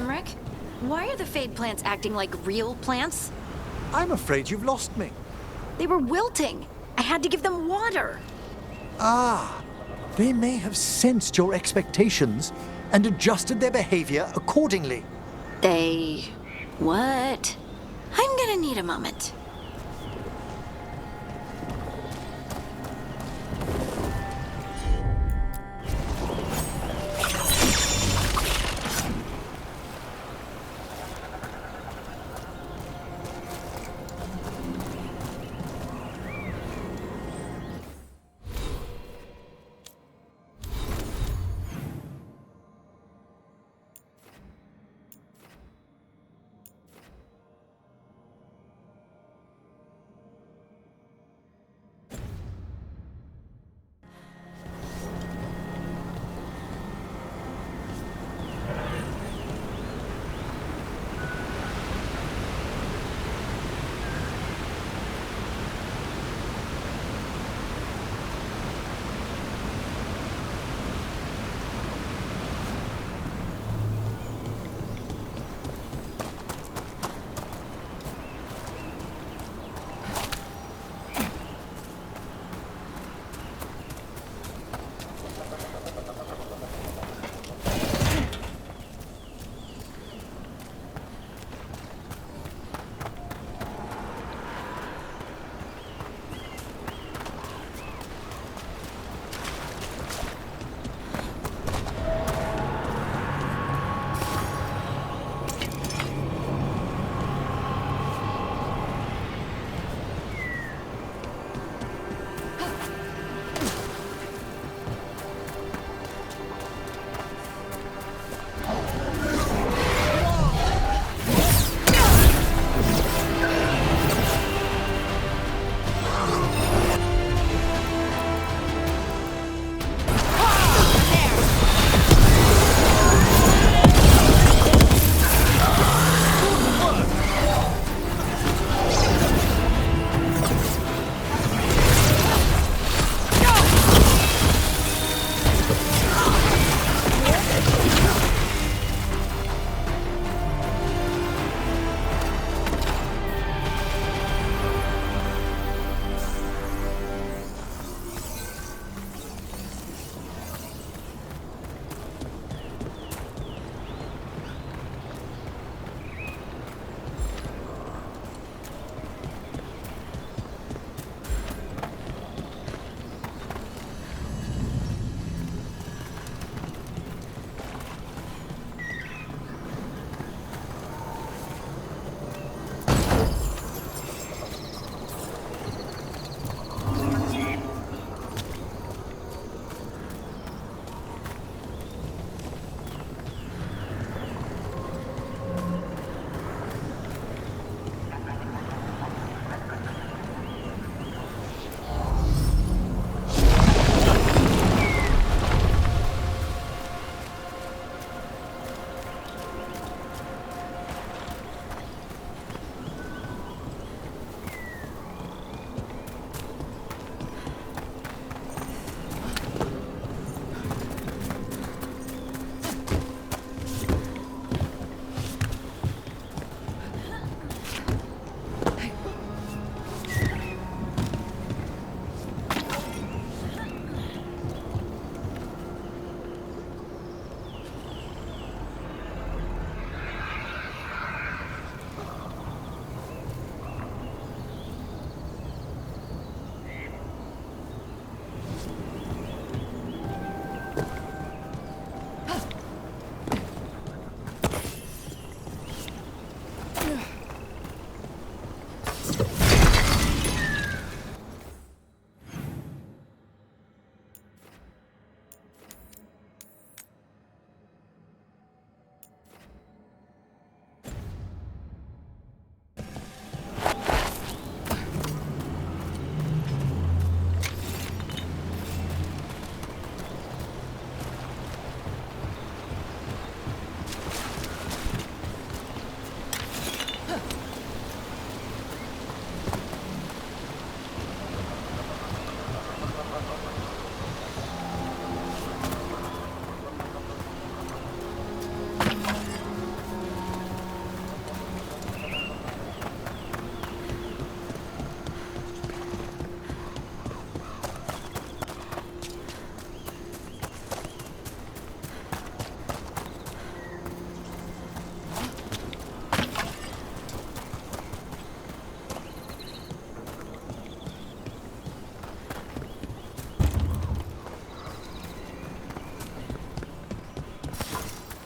Emmerich? Why are the Fade plants acting like real plants? I'm afraid you've lost me. They were wilting. I had to give them water. Ah, they may have sensed your expectations and adjusted their behavior accordingly. They... what? I'm gonna need a moment.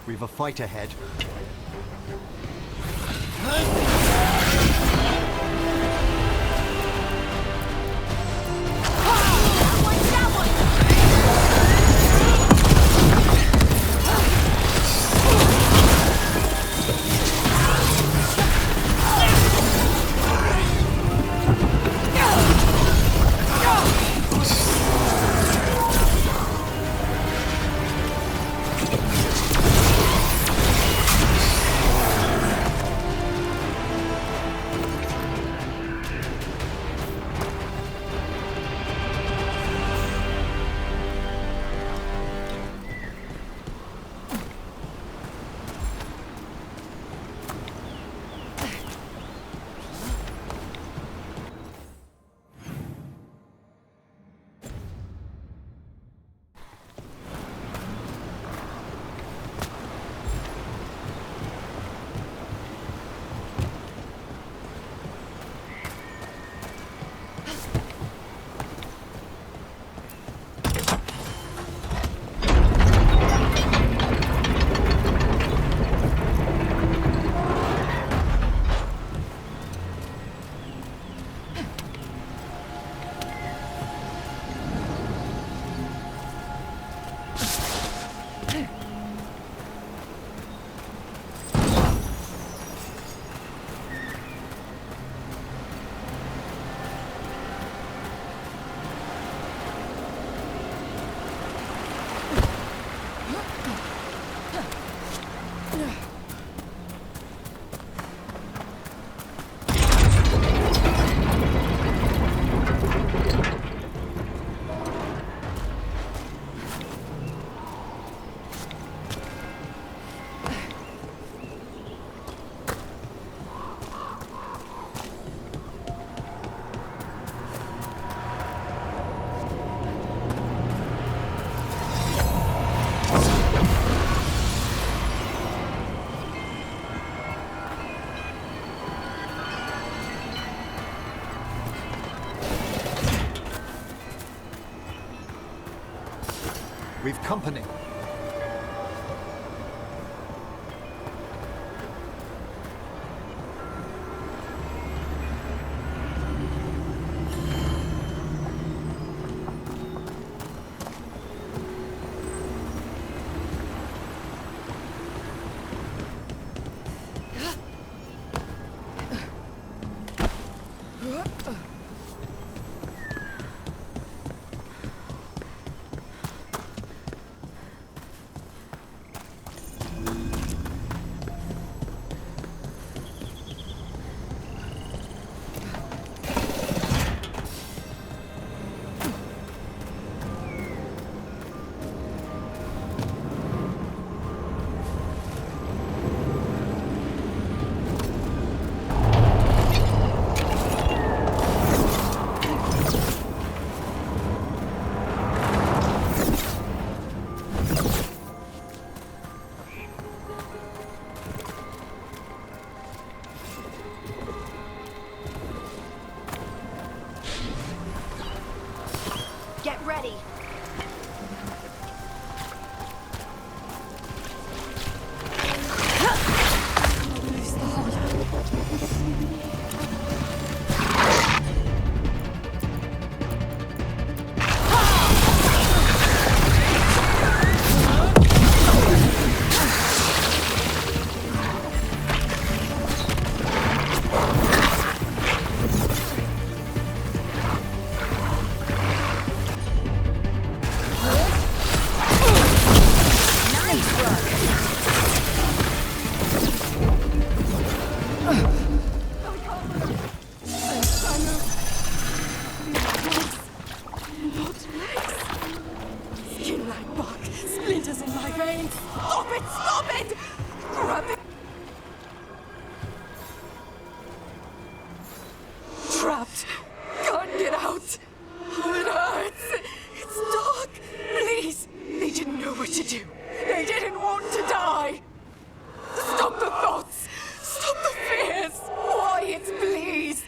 We've a fight ahead. We've company. Get ready. Trapped. Can't get out. It hurts. It's dark. Please. They didn't know what to do. They didn't want to die. Stop the thoughts. Stop the fears. Quiet, please.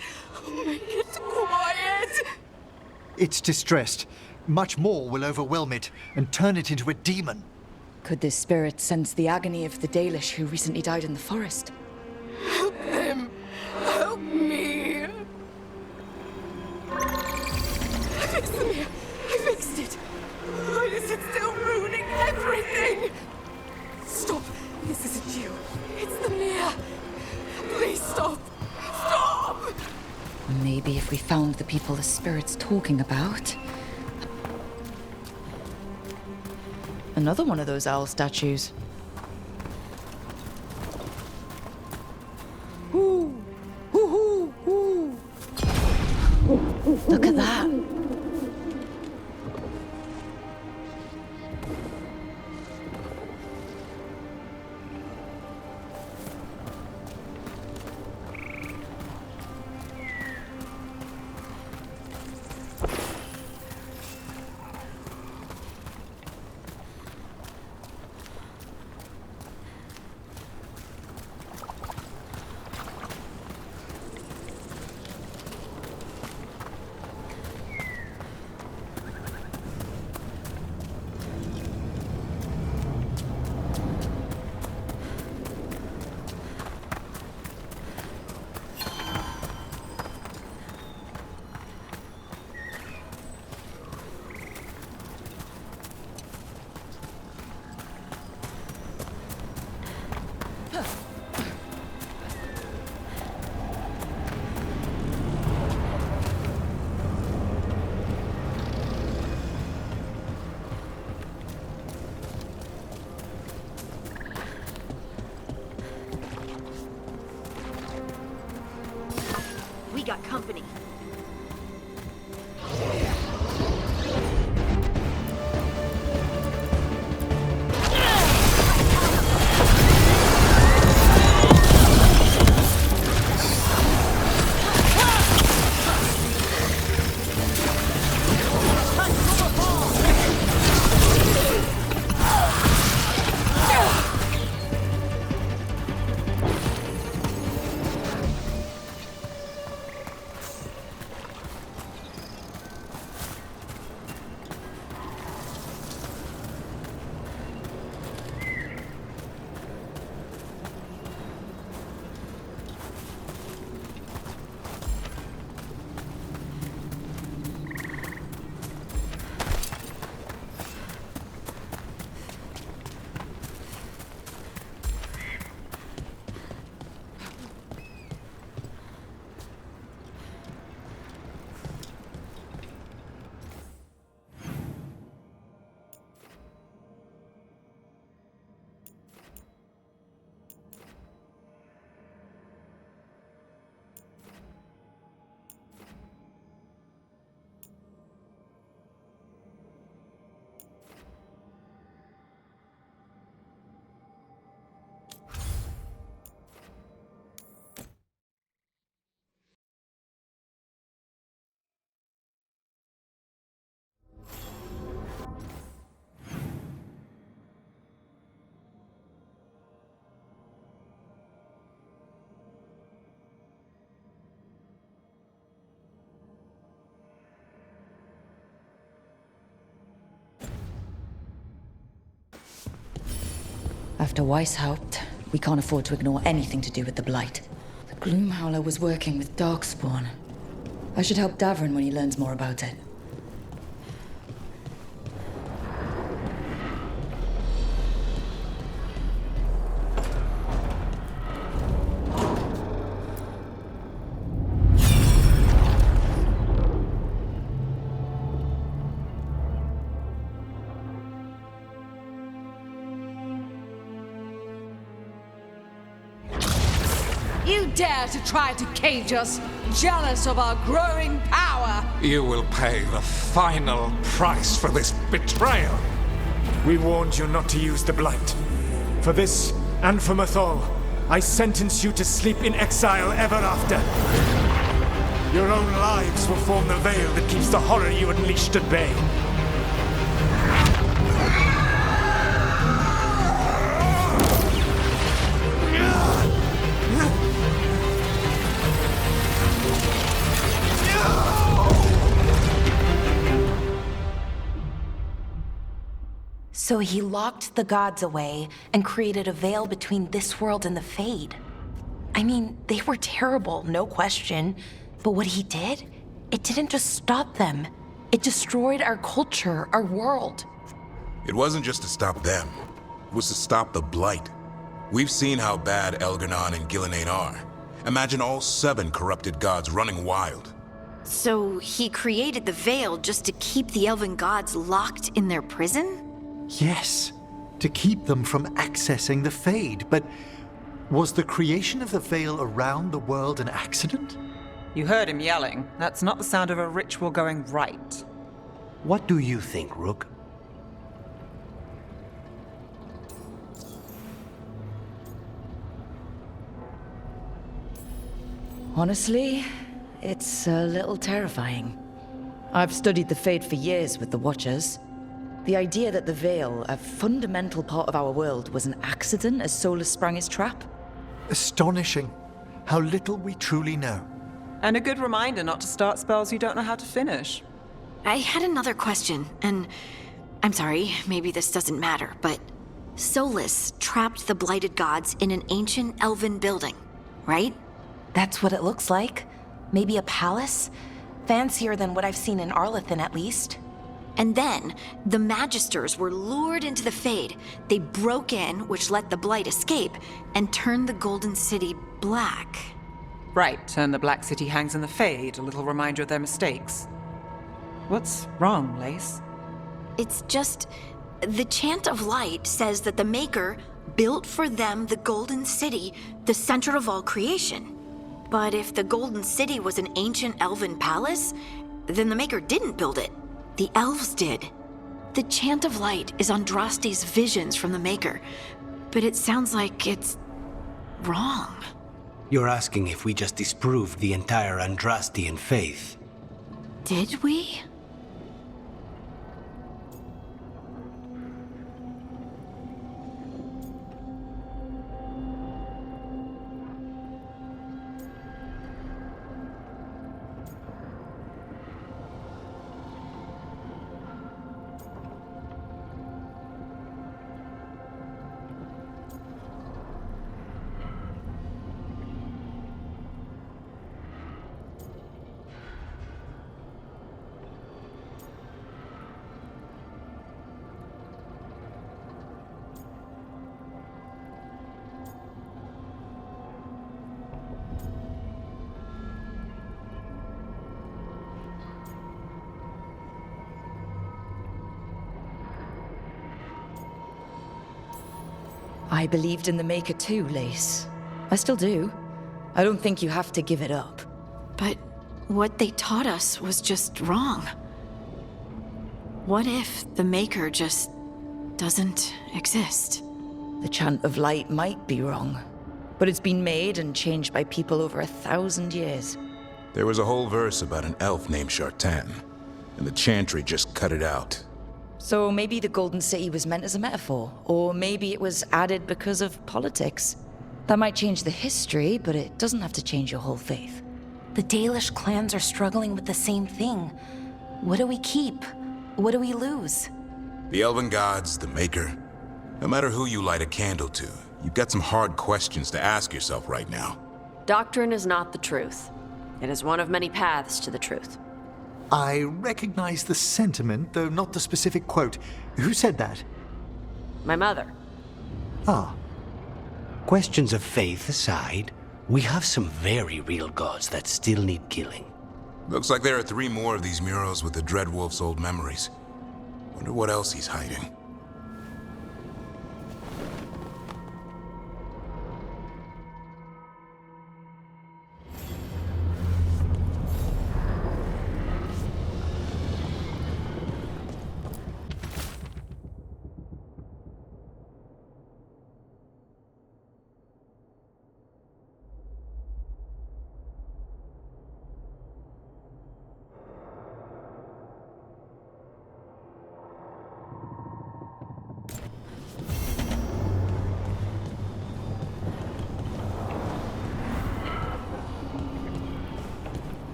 Make it quiet. It's distressed. Much more will overwhelm it and turn it into a demon. Could this spirit sense the agony of the Dalish who recently died in the forest? Help them! Help me! I fixed the mirror! I fixed it! Why is it still ruining everything? Stop! This isn't you. It's the mirror. Please stop! Stop! Maybe if we found the people the spirit's talking about. Another one of those owl statues. Ooh. Ooh, ooh, ooh. Look at that. We got company. After Weishaupt, we can't afford to ignore anything to do with the Blight. The Gloomhowler was working with Darkspawn. I should help Davrin when he learns more about it. You dare to try to cage us, jealous of our growing power! You will pay the final price for this betrayal. We warned you not to use the Blight. For this, and for Mathol, I sentence you to sleep in exile ever after. Your own lives will form the veil that keeps the horror you unleashed at bay. So he locked the gods away and created a veil between this world and the Fade. I mean, they were terrible, no question. But what he did, it didn't just stop them. It destroyed our culture, our world. It wasn't just to stop them. It was to stop the Blight. We've seen how bad Elgar'nan and Gillenane are. Imagine all 7 corrupted gods running wild. So he created the veil just to keep the elven gods locked in their prison? Yes, to keep them from accessing the Fade. But was the creation of the veil around the world an accident? You heard him yelling. That's not the sound of a ritual going right. What do you think, Rook? Honestly, it's a little terrifying. I've studied the Fade for years with the Watchers. The idea that the Veil, a fundamental part of our world, was an accident as Solus sprang his trap? Astonishing. How little we truly know. And a good reminder not to start spells you don't know how to finish. I had another question, and I'm sorry, maybe this doesn't matter, but Solus trapped the blighted gods in an ancient elven building, right? That's what it looks like. Maybe a palace? Fancier than what I've seen in Arlathan, at least. And then, the Magisters were lured into the Fade. They broke in, which let the Blight escape, and turned the Golden City black. Right, and the Black City hangs in the Fade, a little reminder of their mistakes. What's wrong, Lace? It's just, the Chant of Light says that the Maker built for them the Golden City, the center of all creation. But if the Golden City was an ancient elven palace, then the Maker didn't build it. The elves did. The Chant of Light is Andraste's visions from the Maker, but it sounds like it's wrong. You're asking if we just disproved the entire Andrastian faith. Did we? I believed in the Maker too, Lace. I still do. I don't think you have to give it up. But what they taught us was just wrong. What if the Maker just doesn't exist? The Chant of Light might be wrong, but it's been made and changed by people over 1,000 years. There was a whole verse about an elf named Shartan, and the Chantry just cut it out. So maybe the Golden City was meant as a metaphor, or maybe it was added because of politics. That might change the history, but it doesn't have to change your whole faith. The Dalish clans are struggling with the same thing. What do we keep? What do we lose? The elven gods, the Maker. No matter who you light a candle to, you've got some hard questions to ask yourself right now. Doctrine is not the truth. It is one of many paths to the truth. I recognize the sentiment, though not the specific quote. Who said that? My mother. Ah. Questions of faith aside, we have some very real gods that still need killing. Looks like there are 3 more of these murals with the Dreadwolf's old memories. Wonder what else he's hiding.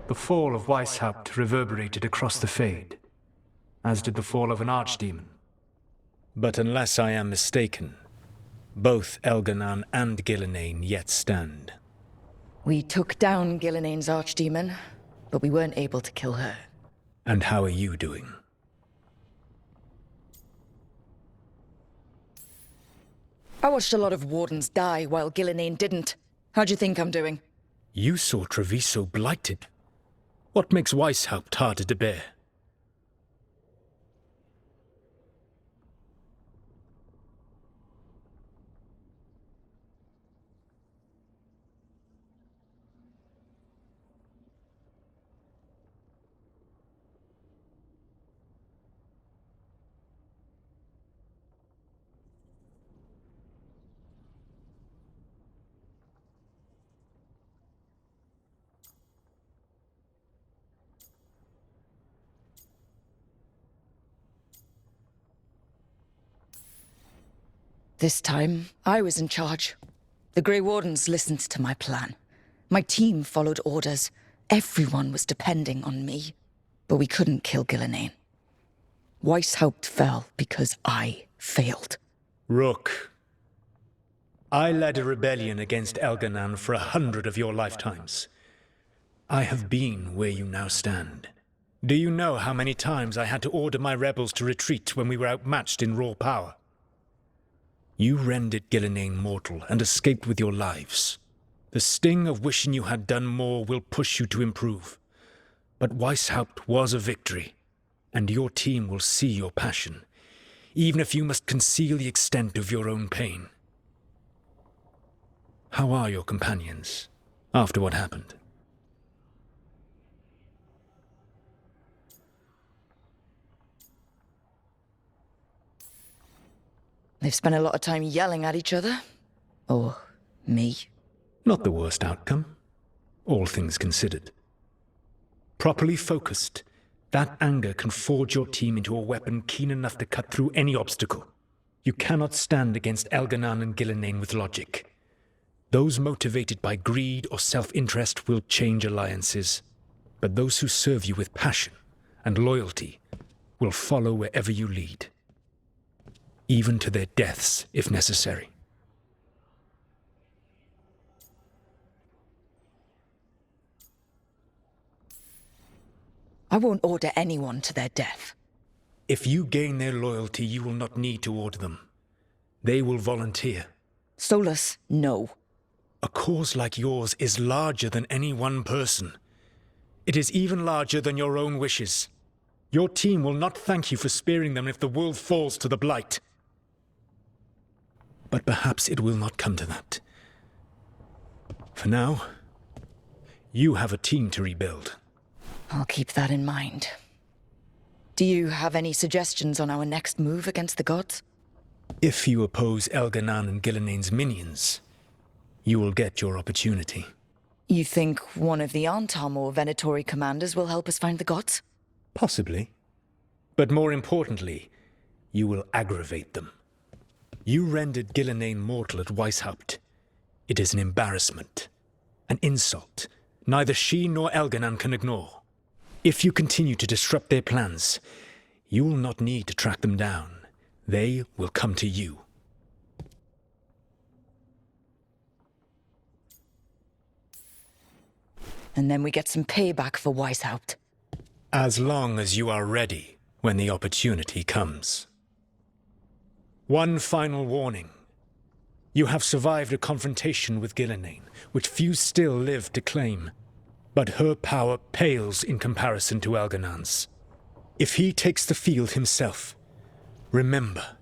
the fall of Weishaupt reverberated across the Fade, as did the fall of an archdemon. But unless I am mistaken, both Elganon and Gillenane yet stand. We took down Gillenane's archdemon, but we weren't able to kill her. And how are you doing? I watched a lot of Wardens die while Gillenane didn't. How do you think I'm doing? You saw Treviso blighted. What makes Weishaupt harder to bear? This time, I was in charge. The Grey Wardens listened to my plan. My team followed orders. Everyone was depending on me. But we couldn't kill Gillenane. Weishaupt fell because I failed. Rook, I led a rebellion against Elganon for 100 of your lifetimes. I have been where you now stand. Do you know how many times I had to order my rebels to retreat when we were outmatched in raw power? You rendered Gillenane mortal and escaped with your lives. The sting of wishing you had done more will push you to improve. But Weishaupt was a victory, and your team will see your passion, even if you must conceal the extent of your own pain. How are your companions, after what happened? They've spent a lot of time yelling at each other. Or me. Not the worst outcome, all things considered. Properly focused, that anger can forge your team into a weapon keen enough to cut through any obstacle. You cannot stand against Elganon and Gillenane with logic. Those motivated by greed or self-interest will change alliances. But those who serve you with passion and loyalty will follow wherever you lead. Even to their deaths, if necessary. I won't order anyone to their death. If you gain their loyalty, you will not need to order them. They will volunteer. Solus, no. A cause like yours is larger than any one person. It is even larger than your own wishes. Your team will not thank you for sparing them if the world falls to the Blight. But perhaps it will not come to that. For now, you have a team to rebuild. I'll keep that in mind. Do you have any suggestions on our next move against the gods? If you oppose Elganon and Gillenane's minions, you will get your opportunity. You think one of the Antam or Venatori commanders will help us find the gods? Possibly. But more importantly, you will aggravate them. You rendered Gillenane mortal at Weishaupt. It is an embarrassment, an insult neither she nor Elganon can ignore. If you continue to disrupt their plans, you will not need to track them down. They will come to you. And then we get some payback for Weishaupt. As long as you are ready when the opportunity comes. One final warning. You have survived a confrontation with Gillenane, which few still live to claim. But her power pales in comparison to Elganon's. If he takes the field himself, remember,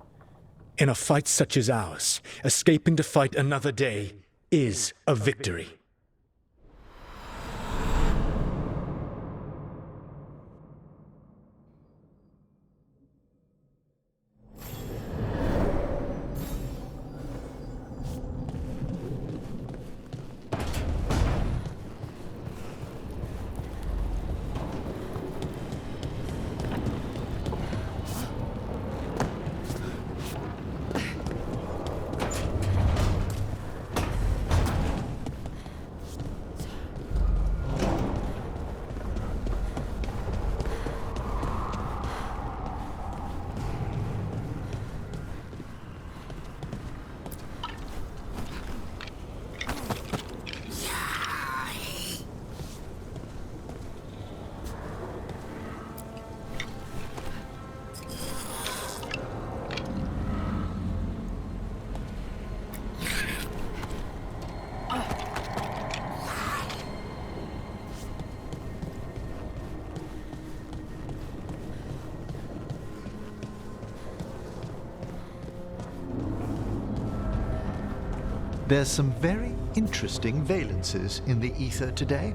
in a fight such as ours, escaping to fight another day is a victory. There's some very interesting valences in the ether today.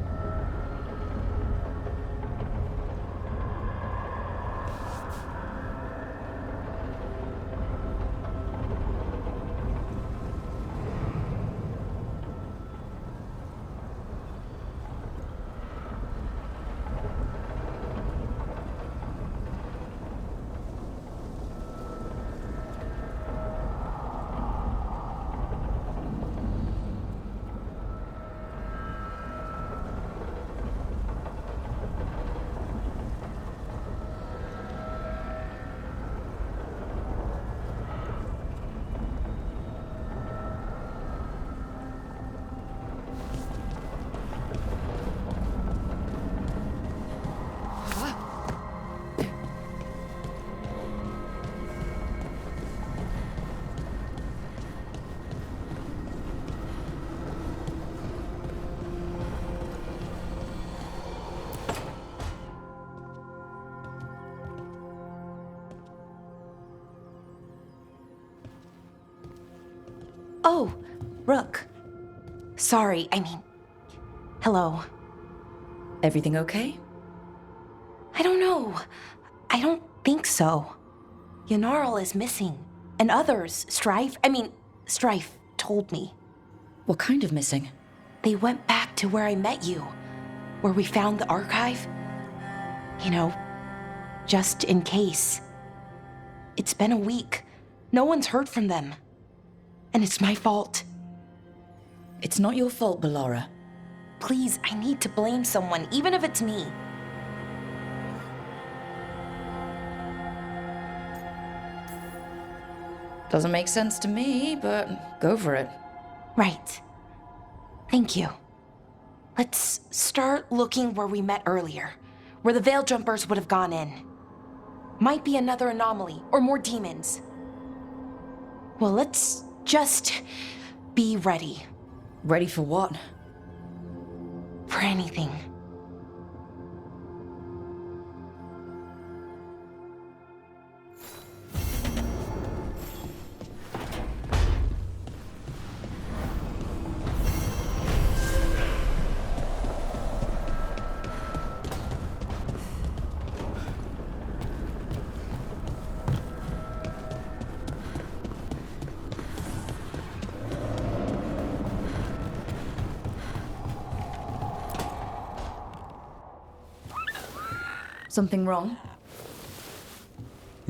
Oh, Rook. Sorry, hello. Everything okay? I don't know. I don't think so. Yanarl is missing. And others, Strife told me. What kind of missing? They went back to where I met you. Where we found the archive. You know, just in case. It's been a week. No one's heard from them. And it's my fault. It's not your fault, Ballora. Please, I need to blame someone, even if it's me. Doesn't make sense to me, but go for it. Right. Thank you. Let's start looking where we met earlier, where the Veil Jumpers would have gone in. Might be another anomaly, or more demons. Well, let's just be ready. Ready for what? For anything. Something wrong?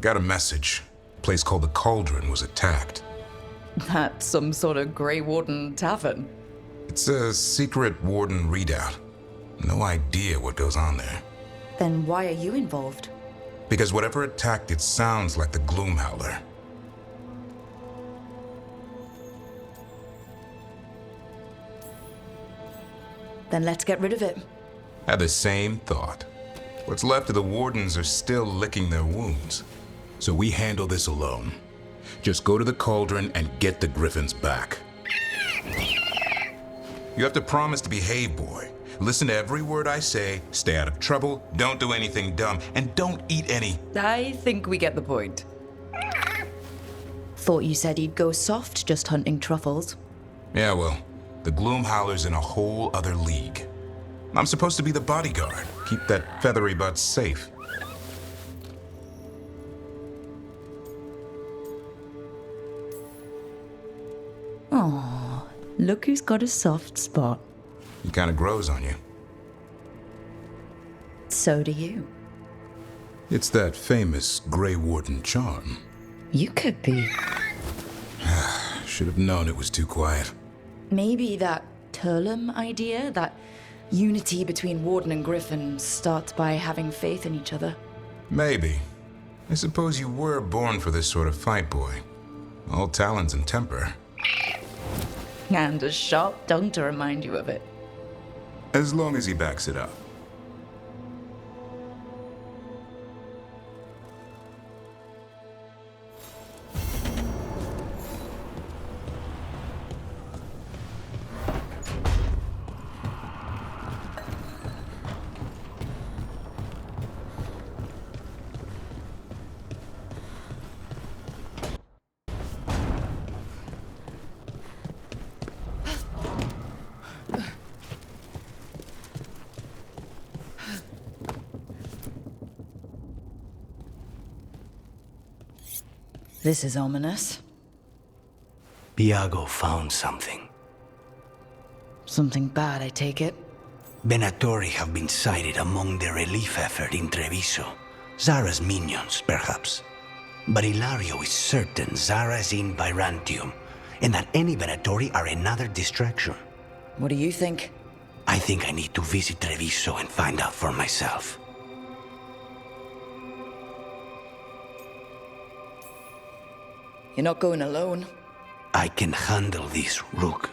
Got a message. A place called the Cauldron was attacked. That's some sort of Grey Warden tavern. It's a secret Warden readout. No idea what goes on there. Then why are you involved? Because whatever attacked it sounds like the Gloomhowler. Then let's get rid of it. Had the same thought. What's left of the Wardens are still licking their wounds. So we handle this alone. Just go to the Cauldron and get the Griffins back. You have to promise to behave, boy. Listen to every word I say, stay out of trouble, don't do anything dumb, and don't eat any. I think we get the point. Thought you said he'd go soft just hunting truffles. Yeah, well, the Gloomhowler's in a whole other league. I'm supposed to be the bodyguard, keep that feathery butt safe. Aw, look who's got a soft spot. He kind of grows on you. So do you. It's that famous Grey Warden charm. You could be. Should have known it was too quiet. Maybe that Turlum idea, that unity between Warden and Griffin, starts by having faith in each other. Maybe. I suppose you were born for this sort of fight, boy. All talons and temper. And a sharp tongue to remind you of it. As long as he backs it up. This is ominous. Iago found something. Something bad, I take it. Venatori have been sighted among the relief effort in Treviso. Zara's minions, perhaps. But Ilario is certain Zara is in Byzantium, and that any Venatori are another distraction. What do you think? I think I need to visit Treviso and find out for myself. You're not going alone. I can handle this, Rook.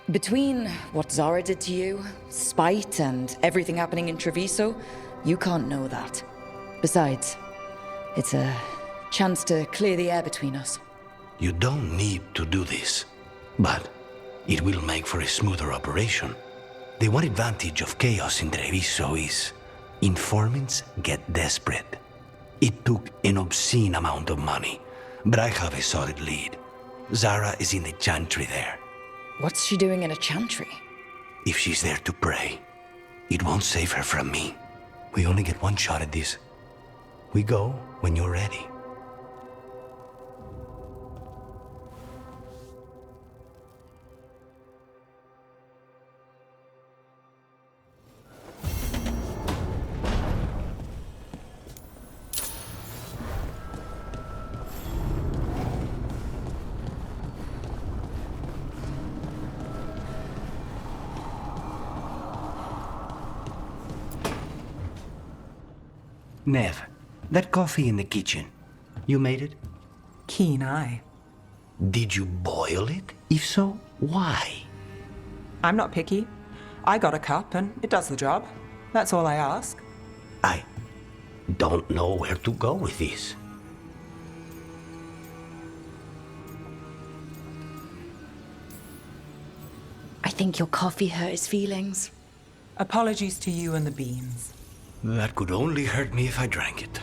Between what Zara did to you, spite, and everything happening in Treviso, you can't know that. Besides, it's a chance to clear the air between us. You don't need to do this, but it will make for a smoother operation. The one advantage of chaos in Treviso is informants get desperate. It took an obscene amount of money, but I have a solid lead. Zara is in the chantry there. What's she doing in a chantry? If she's there to pray, it won't save her from me. We only get one shot at this. We go when you're ready. Nev, that coffee in the kitchen, you made it? Keen eye. Did you boil it? If so, why? I'm not picky. I got a cup and it does the job. That's all I ask. I don't know where to go with this. I think your coffee hurt his feelings. Apologies to you and the beans. That could only hurt me if I drank it.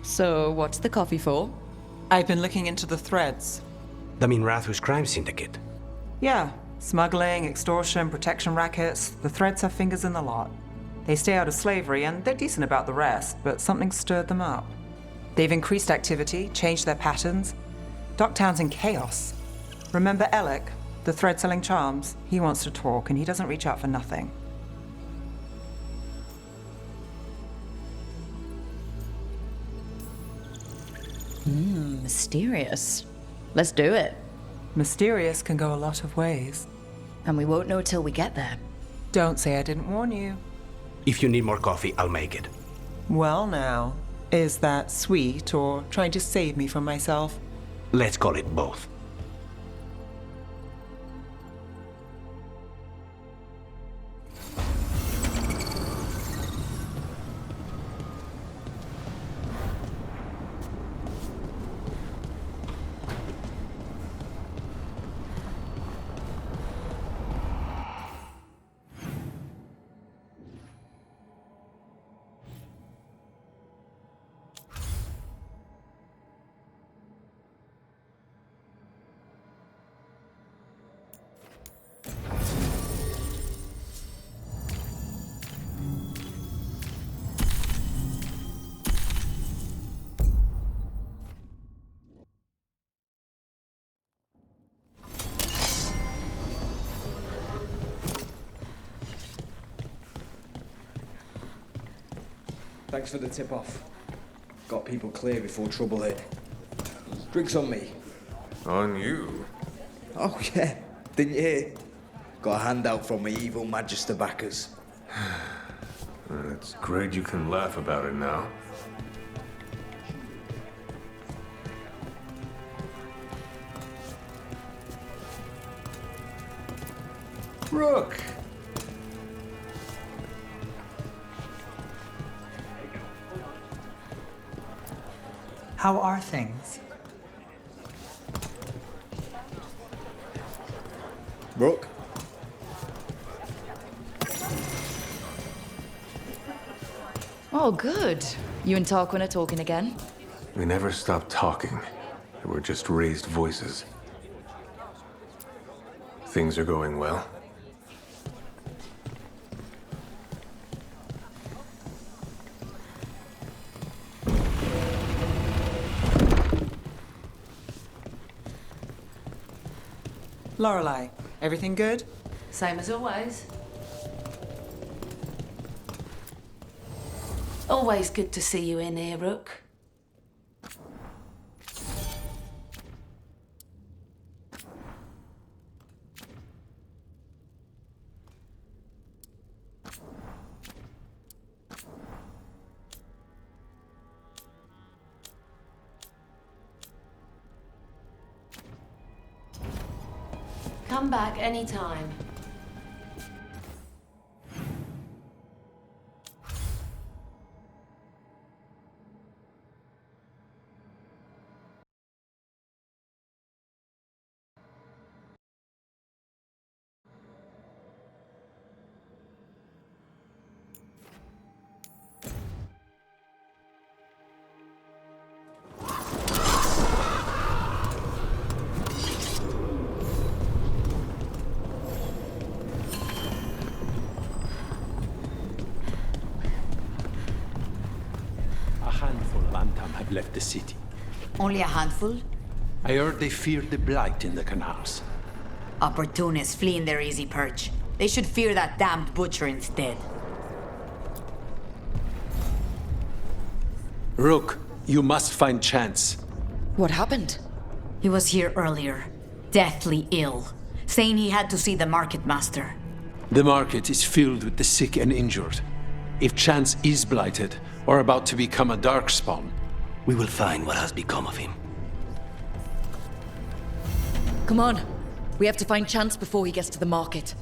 So, what's the coffee for? I've been looking into the threads. The Minrathus crime syndicate. Yeah, smuggling, extortion, protection rackets. The threads have fingers in the lot. They stay out of slavery and they're decent about the rest, but something stirred them up. They've increased activity, changed their patterns. Docktown's in chaos. Remember Alec, the thread-selling charms? He wants to talk and he doesn't reach out for nothing. Mysterious. Let's do it. Mysterious can go a lot of ways. And we won't know till we get there. Don't say I didn't warn you. If you need more coffee, I'll make it. Well now, is that sweet or trying to save me from myself? Let's call it both. Thanks for the tip-off. Got people clear before trouble hit. Drinks on me. On you? Oh yeah, didn't you hear? Got a handout from my evil Magister backers. It's great you can laugh about it now. Rook! How are things? Rook? Oh, good. You and Tarquin are talking again? We never stopped talking. We're just raised voices. Things are going well. Lorelei, everything good? Same as always. Always good to see you in here, Rook. Come back anytime. Have left the city. Only a handful? I heard they feared the blight in the canals. Opportunists fleeing their easy perch. They should fear that damned butcher instead. Rook, you must find Chance. What happened? He was here earlier, deathly ill, saying he had to see the market master. The market is filled with the sick and injured. If Chance is blighted, or about to become a darkspawn, we will find what has become of him. Come on. We have to find Chance before he gets to the market.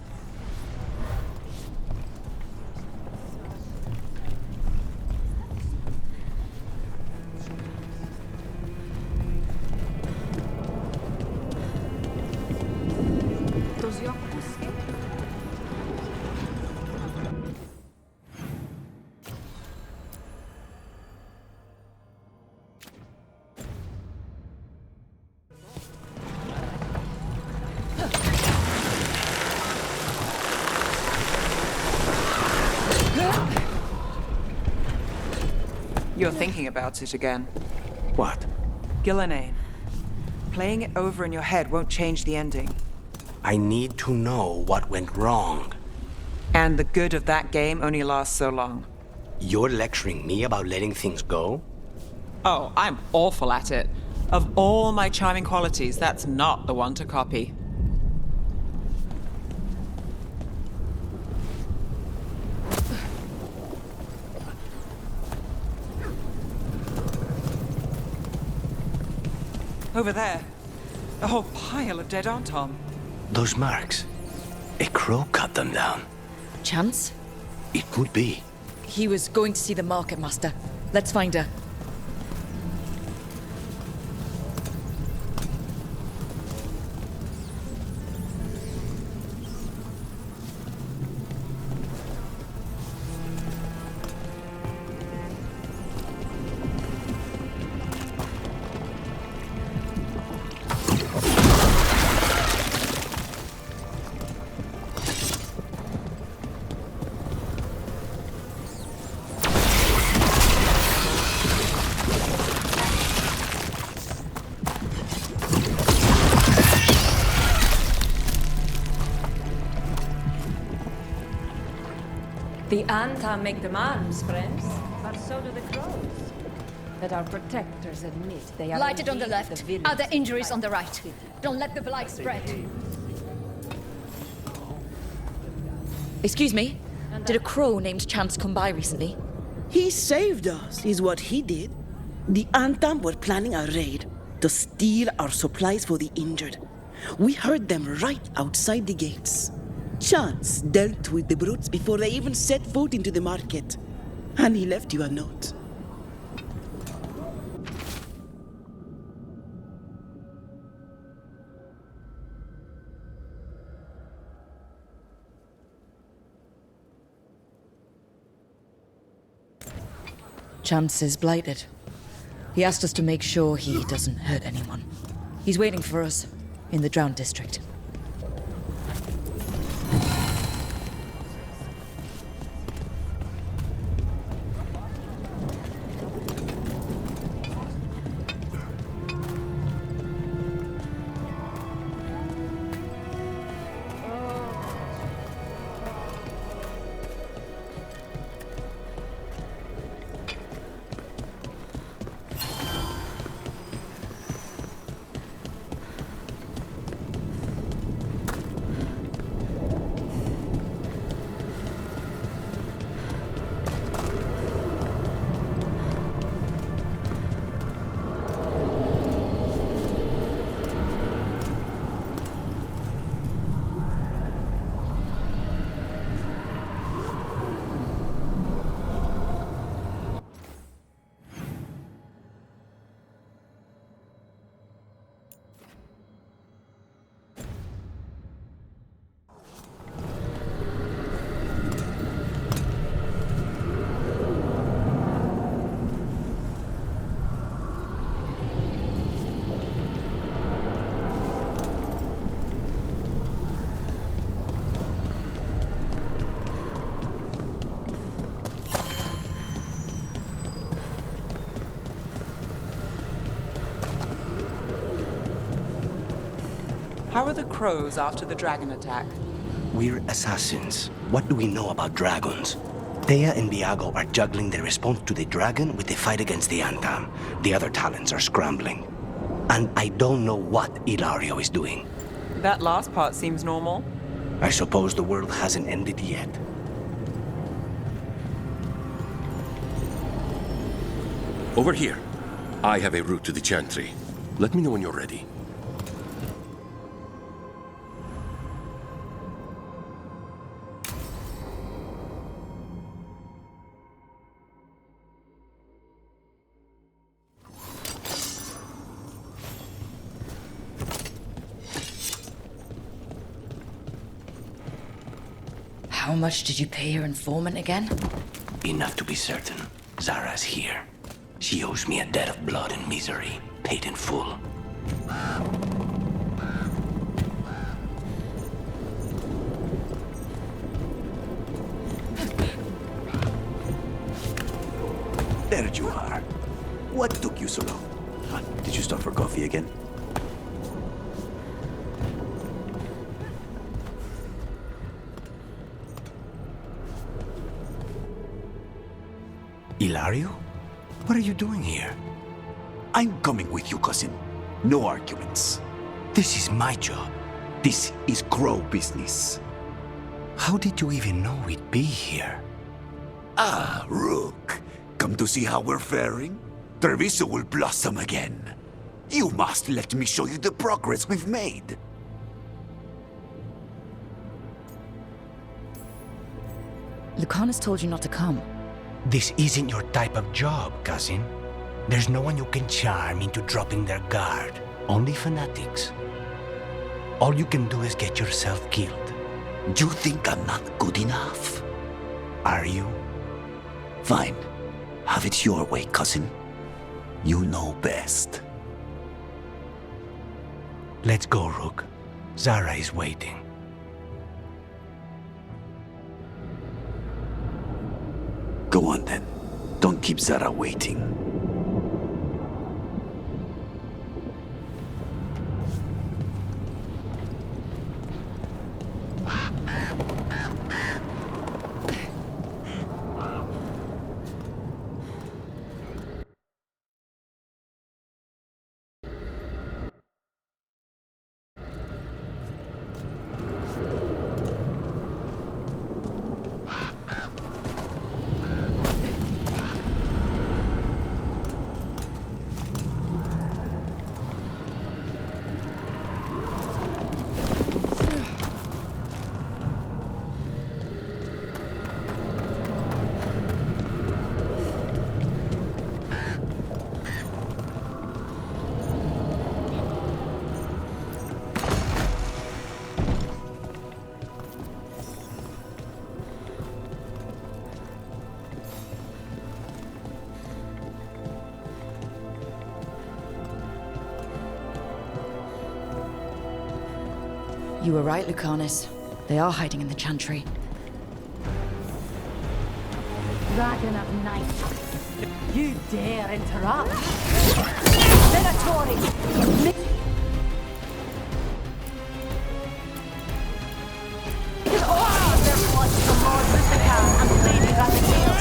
You're thinking about it again. What? Gillenane. Playing it over in your head won't change the ending. I need to know what went wrong. And the good of that game only lasts so long. You're lecturing me about letting things go? Oh, I'm awful at it. Of all my charming qualities, that's not the one to copy. Over there. A whole pile of dead Antom. Those marks. A crow cut them down. Chance? It could be. He was going to see the market master. Let's find her. The Anta make demands, friends, but so do the crows. Let our protectors admit they are Lighted on the indeed left, villains. other injuries on the right. Don't let the blight spread. Excuse me? Did a crow named Chance come by recently? He saved us, is what he did. The Antam were planning a raid to steal our supplies for the injured. We heard them right outside the gates. Chance dealt with the brutes before they even set foot into the market. And he left you a note. Chance is blighted. He asked us to make sure he doesn't hurt anyone. He's waiting for us in the Drowned District. How are the crows after the dragon attack? We're assassins. What do we know about dragons? Thea and Viago are juggling the response to the dragon with the fight against the Antam. The other talents are scrambling. And I don't know what Ilario is doing. That last part seems normal. I suppose the world hasn't ended yet. Over here. I have a route to the Chantry. Let me know when you're ready. How much did you pay your informant again? Enough to be certain. Zara's here. She owes me a debt of blood and misery, paid in full. There you are. What took you so long? Did you stop for coffee again? Ilario? What are you doing here? I'm coming with you, cousin. No arguments. This is my job. This is crow business. How did you even know we'd be here? Ah, Rook. Come to see how we're faring? Treviso will blossom again. You must let me show you the progress we've made. Lucanus told you not to come. This isn't your type of job, cousin. There's no one you can charm into dropping their guard. Only fanatics. All you can do is get yourself killed. You think I'm not good enough? Are you? Fine. Have it your way, cousin. You know best. Let's go, Rook. Zara is waiting. Go on then. Don't keep Zara waiting. You were right, Lucanus. They are hiding in the Chantry. Dragon of Night. You dare interrupt? Venatori! There was the Lord Lucifer and Lady Raphael.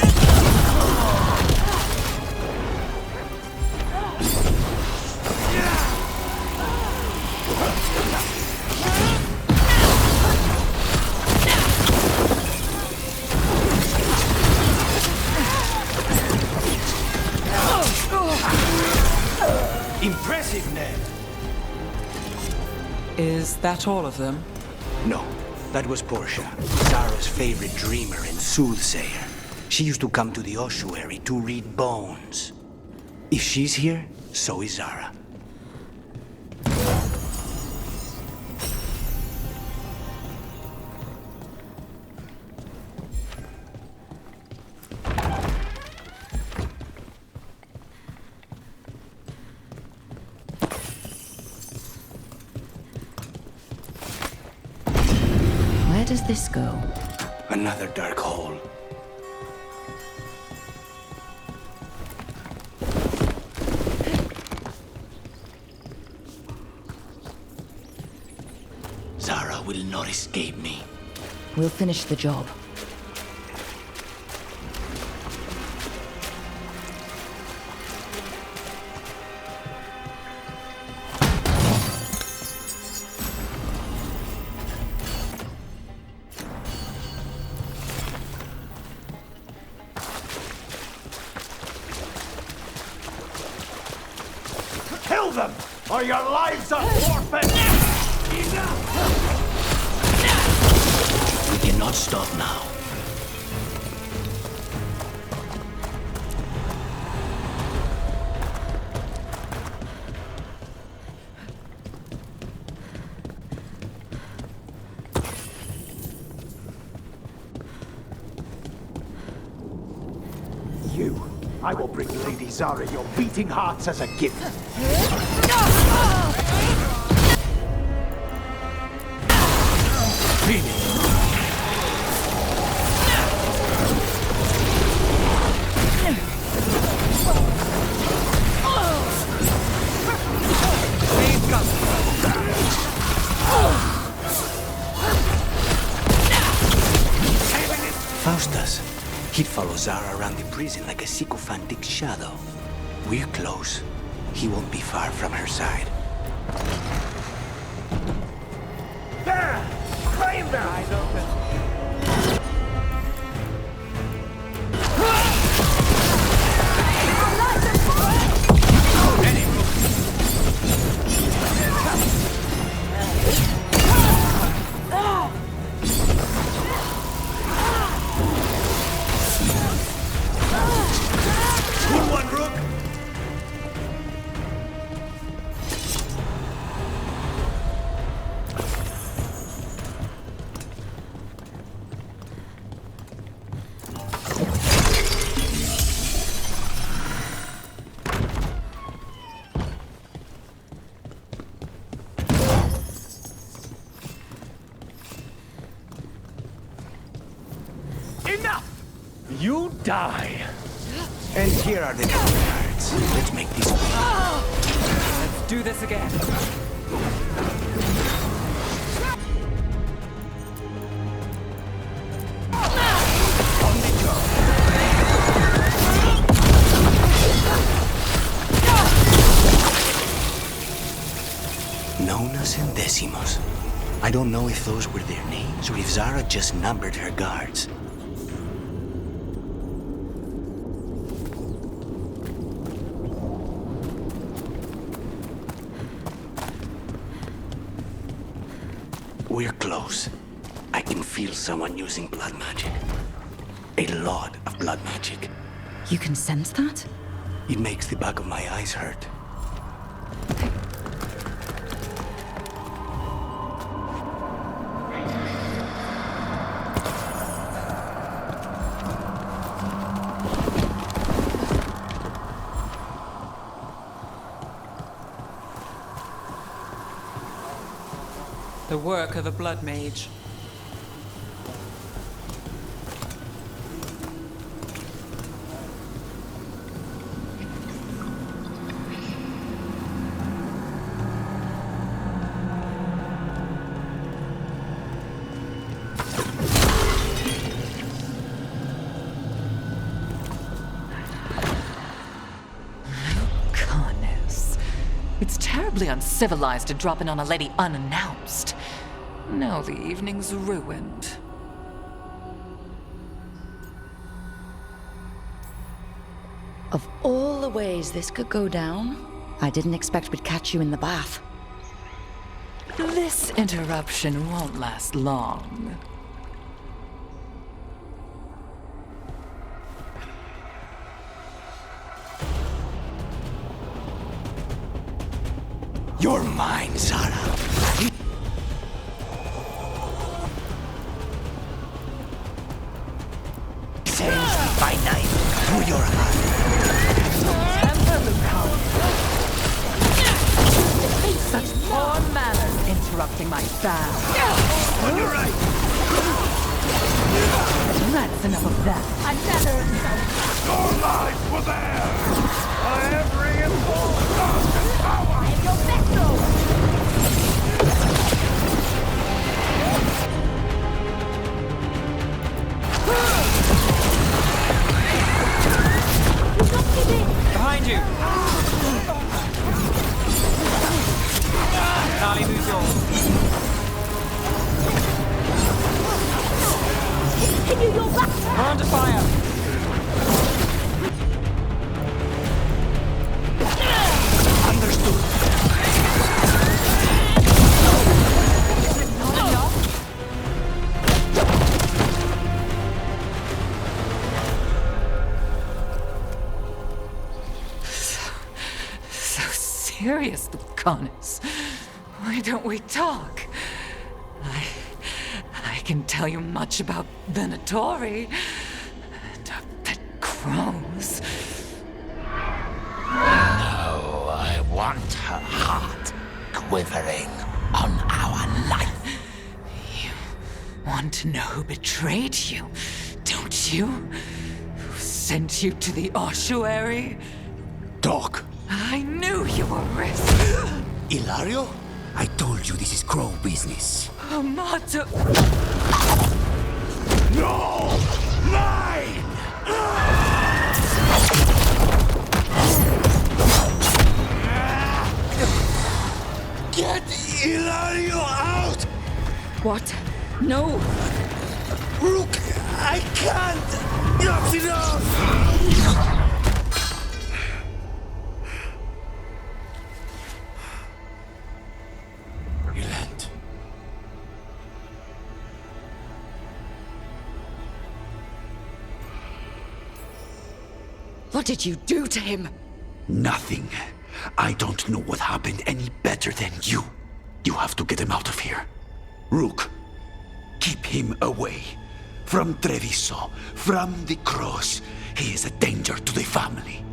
Impressive, Ned! Is that all of them? No, that was Portia, Zara's favorite dreamer and soothsayer. She used to come to the ossuary to read bones. If she's here, so is Zara. Where does this go? Another dark hole. cannot escape me. We'll finish the job. Kill them, or your lives are forfeit! We cannot stop now. I will bring Lady Zara your beating hearts as a gift. Faustus. He'd follow Zara around the prison like a sycophantic shadow. We're close. He won't be far from her side. There! Claim them! Eyes open. You die. And here are the cards. Let's make this quick. Let's do this again. Nonas and Decimos. I don't know if those were their names or if Zara just numbered her guards. We're close. I can feel someone using blood magic. A lot of blood magic. You can sense that? It makes the back of my eyes hurt. The work of the Blood Mage. It's terribly uncivilized to drop in on a lady unannounced. Now the evening's ruined. Of all the ways this could go down, I didn't expect we'd catch you in the bath. This interruption won't last long. You're mine, Zara. Sends by night through your heart. Such poor manners interrupting my bath. On your right. That's enough of that. Another insult. Your lives were there. I am reinforced and power. I am your vessel. you your back! We're under fire! Understood. So serious, the con is. Why don't we talk? I can tell you much about Venatori and our pet crows. No, I want her heart quivering on our life. You want to know who betrayed you, don't you? Who sent you to the ossuary? Doc. I knew you were risk. Ilario? I told you this is crow business. Amato. No! Mine! Get Ilario out! What? No! Rook, I can't! Not enough! Relent. What did you do to him? Nothing. I don't know what happened any better than you. You have to get him out of here. Rook, keep him away. From Treviso, from the cross. He is a danger to the family.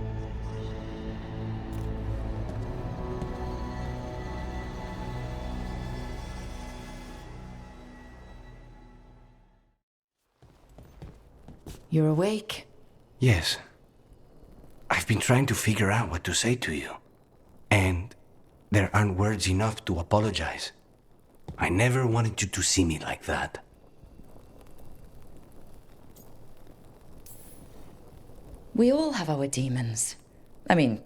You're awake? Yes. I've been trying to figure out what to say to you. And there aren't words enough to apologize. I never wanted you to see me like that. We all have our demons. I mean,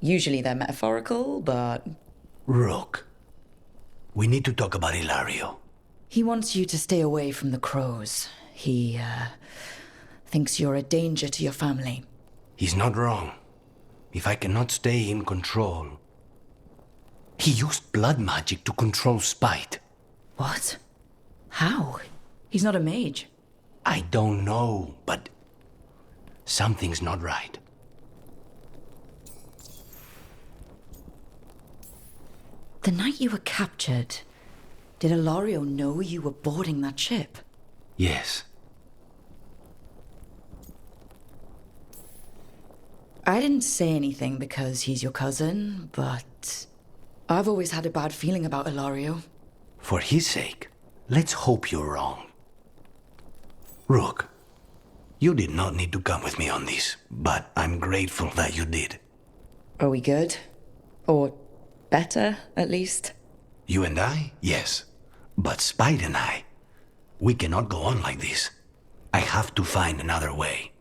usually they're metaphorical, but... Rook, we need to talk about Ilario. He wants you to stay away from the crows. He, thinks you're a danger to your family. He's not wrong. If I cannot stay in control... He used blood magic to control spite. What? How? He's not a mage. I don't know, but... something's not right. The night you were captured, did Ilario know you were boarding that ship? Yes. I didn't say anything because he's your cousin, but I've always had a bad feeling about Ilario. For his sake, let's hope you're wrong. Rook, you did not need to come with me on this, but I'm grateful that you did. Are we good? Or better, at least? You and I? Yes. But Spite and I, we cannot go on like this. I have to find another way.